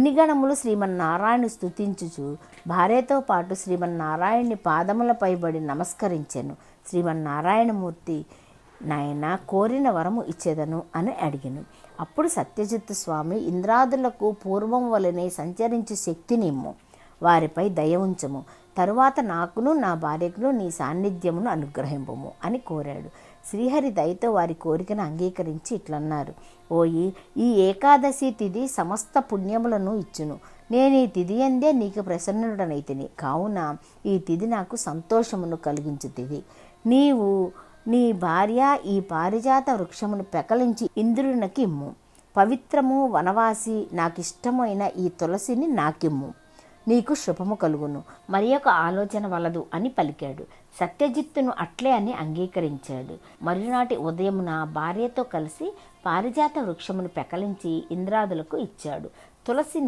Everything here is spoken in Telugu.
మునిగణములు శ్రీమన్నారాయణు స్తుతించుచు భార్యతో పాటు శ్రీమన్నారాయణుని పాదములపై పడి నమస్కరించెను. శ్రీమన్నారాయణమూర్తి, నాయన, కోరిన వరము ఇచ్చేదను అని అడిగెను. అప్పుడు సత్యజిత్తు స్వామి, ఇంద్రాదులకు పూర్వం వలనే సంచరించు శక్తినిమ్ము, వారిపై దయ ఉంచము, తరువాత నాకును నా భార్యకును నీ సాన్నిధ్యమును అనుగ్రహింపము అని కోరాడు. శ్రీహరి దయతో వారి కోరికను అంగీకరించి ఇట్లన్నారు: ఓయి, ఈ ఏకాదశి తిథి సమస్త పుణ్యములను ఇచ్చును. నేను ఈ తిథి అందే నీకు ప్రసన్నుడనైతిని, కావున ఈ తిథి నాకు సంతోషమును కలిగించు తిథి. నీవు నీ భార్య ఈ పారిజాత వృక్షమును పెకలించి ఇంద్రునికి ఇమ్ము. పవిత్రము వనవాసి నాకిష్టమైన ఈ తులసిని నాకిమ్ము, నీకు శుభము కలుగును. మరి ఒక ఆలోచన వలదు అని పలికాడు. సత్యజిత్తును అట్లే అని అంగీకరించాడు. మరునాటి ఉదయమున భార్యతో కలిసి పారిజాత వృక్షమును పెకలించి ఇంద్రాదులకు ఇచ్చాడు. తులసిని